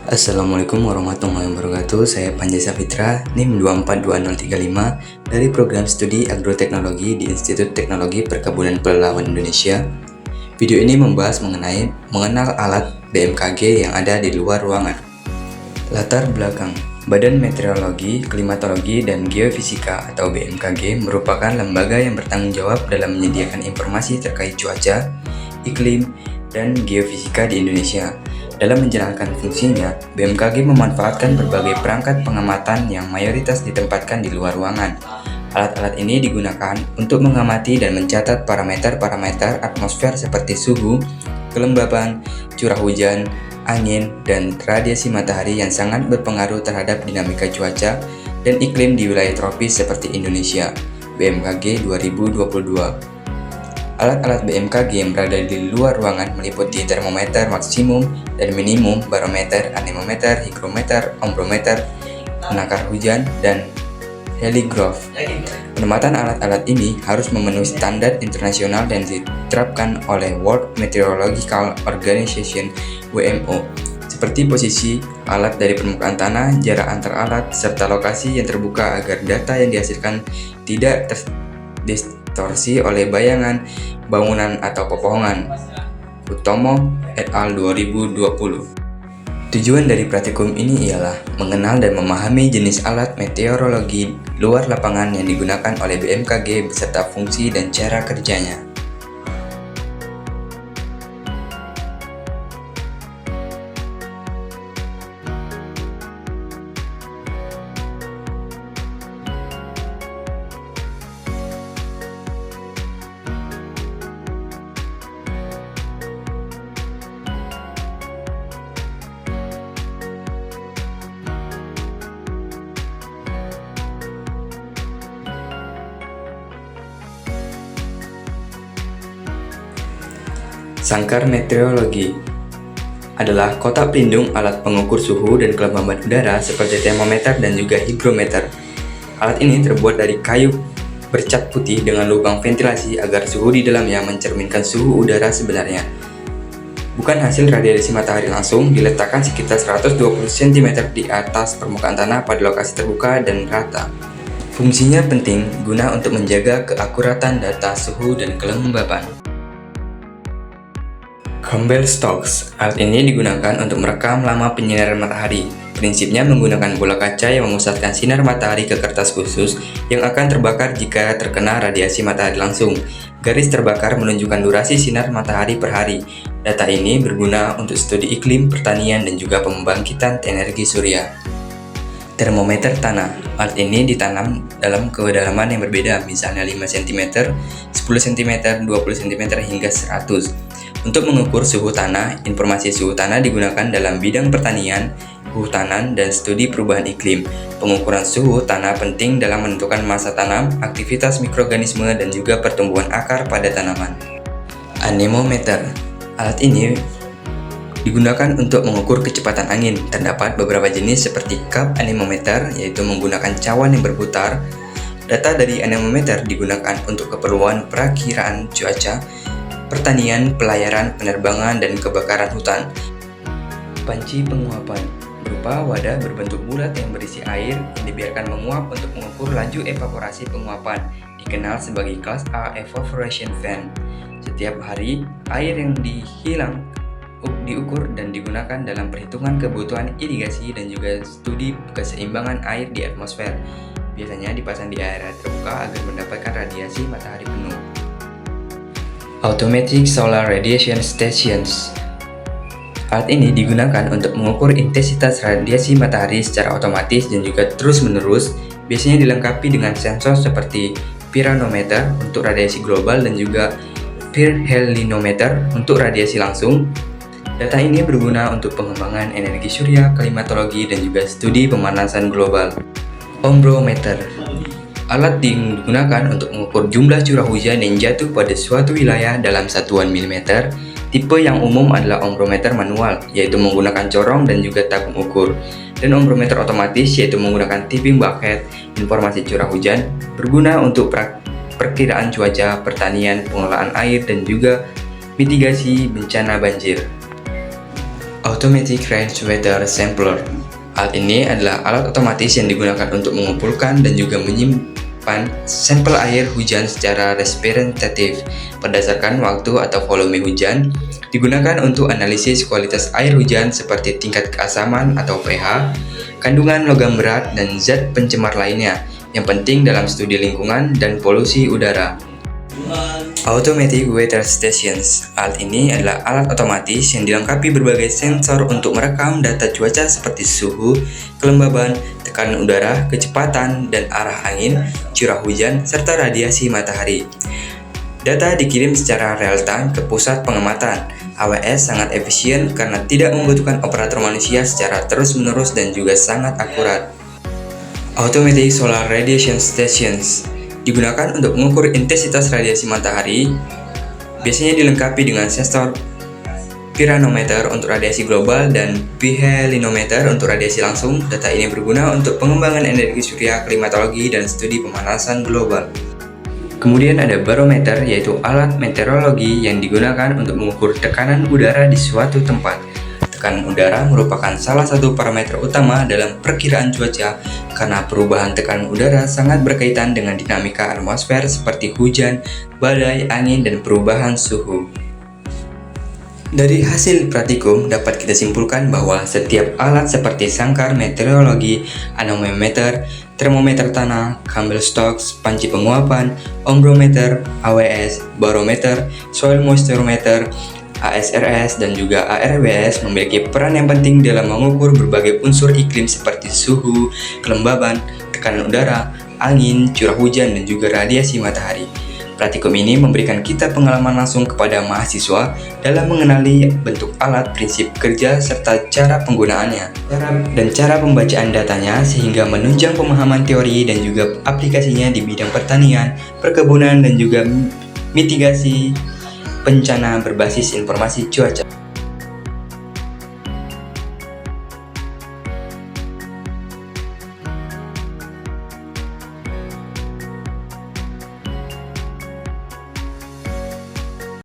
Assalamualaikum warahmatullahi wabarakatuh. Saya Panji Sapitra, NIM 242035 dari Program Studi Agroteknologi di Institut Teknologi Perkebunan Pelalawan Indonesia. Video ini membahas mengenai mengenal alat BMKG yang ada di luar ruangan. Latar belakang: Badan Meteorologi, Klimatologi, dan Geofisika atau BMKG merupakan lembaga yang bertanggung jawab dalam menyediakan informasi terkait cuaca, iklim, dan geofisika di Indonesia. Dalam menjalankan fungsinya, BMKG memanfaatkan berbagai perangkat pengamatan yang mayoritas ditempatkan di luar ruangan. Alat-alat ini digunakan untuk mengamati dan mencatat parameter-parameter atmosfer seperti suhu, kelembaban, curah hujan, angin, dan radiasi matahari yang sangat berpengaruh terhadap dinamika cuaca dan iklim di wilayah tropis seperti Indonesia. BMKG 2022. Alat-alat BMKG yang berada di luar ruangan meliputi termometer maksimum dan minimum, barometer, anemometer, hygrometer, ombrometer, penakar hujan, dan heligraf. Penempatan alat-alat ini harus memenuhi standar internasional dan diterapkan oleh World Meteorological Organization (WMO), seperti posisi alat dari permukaan tanah, jarak antar alat, serta lokasi yang terbuka agar data yang dihasilkan tidak terdistorsi oleh bayangan, bangunan, atau pepohonan. Utomo et al. 2020. Tujuan dari praktikum ini ialah mengenal dan memahami jenis alat meteorologi luar lapangan yang digunakan oleh BMKG beserta fungsi dan cara kerjanya. Sangkar meteorologi adalah kotak pelindung alat pengukur suhu dan kelembaban udara seperti termometer dan juga hygrometer. Alat ini terbuat dari kayu bercat putih dengan lubang ventilasi agar suhu di dalamnya mencerminkan suhu udara sebenarnya. Bukan hasil radiasi matahari langsung, diletakkan sekitar 120 cm di atas permukaan tanah pada lokasi terbuka dan rata. Fungsinya penting guna untuk menjaga keakuratan data suhu dan kelembaban. Campbell Stokes. Alat ini digunakan untuk merekam lama penyinaran matahari. Prinsipnya menggunakan bola kaca yang memusatkan sinar matahari ke kertas khusus yang akan terbakar jika terkena radiasi matahari langsung. Garis terbakar menunjukkan durasi sinar matahari per hari. Data ini berguna untuk studi iklim, pertanian, dan juga pembangkitan energi surya. Termometer tanah. Alat ini ditanam dalam kedalaman yang berbeda, misalnya 5 cm, 10 cm, 20 cm, hingga 100. Untuk mengukur suhu tanah, informasi suhu tanah digunakan dalam bidang pertanian, kehutanan, dan studi perubahan iklim. Pengukuran suhu tanah penting dalam menentukan masa tanam, aktivitas mikroorganisme, dan juga pertumbuhan akar pada tanaman. Anemometer. Alat ini digunakan untuk mengukur kecepatan angin. Terdapat beberapa jenis seperti cup anemometer, yaitu menggunakan cawan yang berputar. Data dari anemometer digunakan untuk keperluan perakiraan cuaca, pertanian, pelayaran, penerbangan, dan kebakaran hutan. Panci penguapan berupa wadah berbentuk bulat yang berisi air yang dibiarkan menguap untuk mengukur laju evaporasi penguapan, dikenal sebagai kelas A evaporation fan. Setiap hari, air yang diukur dan digunakan dalam perhitungan kebutuhan irigasi dan juga studi keseimbangan air di atmosfer. Biasanya dipasang di area terbuka agar mendapatkan radiasi matahari penuh. Automatic Solar Radiation Stations. Alat ini digunakan untuk mengukur intensitas radiasi matahari secara otomatis dan juga terus-menerus, biasanya dilengkapi dengan sensor seperti pyranometer untuk radiasi global dan juga pyrheliometer untuk radiasi langsung. Data ini berguna untuk pengembangan energi surya, klimatologi, dan juga studi pemanasan global. Ombrometer. Alat digunakan untuk mengukur jumlah curah hujan yang jatuh pada suatu wilayah dalam satuan milimeter. Tipe yang umum adalah ombrometer manual, yaitu menggunakan corong dan juga tabung ukur, dan ombrometer otomatis, yaitu menggunakan tipping bucket. Informasi curah hujan berguna untuk perkiraan cuaca, pertanian, pengelolaan air, dan juga mitigasi bencana banjir. Automatic Rain Weather Sampler. Alat ini adalah alat otomatis yang digunakan untuk mengumpulkan dan juga menyimpan sampel air hujan secara representatif berdasarkan waktu atau volume hujan. Digunakan untuk analisis kualitas air hujan seperti tingkat keasaman atau pH, kandungan logam berat, dan zat pencemar lainnya yang penting dalam studi lingkungan dan polusi udara. Automatic Weather Stations. Alat ini adalah alat otomatis yang dilengkapi berbagai sensor untuk merekam data cuaca seperti suhu, kelembaban, tekanan udara, kecepatan dan arah angin, curah hujan, serta radiasi matahari. Data dikirim secara real-time ke pusat pengamatan. AWS sangat efisien karena tidak membutuhkan operator manusia secara terus-menerus dan juga sangat akurat. Automatic Solar Radiation Stations digunakan untuk mengukur intensitas radiasi matahari, biasanya dilengkapi dengan sensor pyranometer untuk radiasi global dan pihelinometer untuk radiasi langsung. Data ini berguna untuk pengembangan energi surya, klimatologi, dan studi pemanasan global. Kemudian ada barometer, yaitu alat meteorologi yang digunakan untuk mengukur tekanan udara di suatu tempat. Tekanan udara merupakan salah satu parameter utama dalam perkiraan cuaca karena perubahan tekanan udara sangat berkaitan dengan dinamika atmosfer seperti hujan, badai, angin, dan perubahan suhu. Dari hasil praktikum dapat kita simpulkan bahwa setiap alat seperti sangkar meteorologi, anemometer, termometer tanah, Campbell Stokes, panci penguapan, ombrometer, AWS, barometer, soil moisture meter, ASRS, dan juga ARWS memiliki peran yang penting dalam mengukur berbagai unsur iklim seperti suhu, kelembaban, tekanan udara, angin, curah hujan, dan juga radiasi matahari. Praktikum ini memberikan kita pengalaman langsung kepada mahasiswa dalam mengenali bentuk alat, prinsip kerja, serta cara penggunaannya, dan cara pembacaan datanya sehingga menunjang pemahaman teori dan juga aplikasinya di bidang pertanian, perkebunan, dan juga mitigasi bencana berbasis informasi cuaca.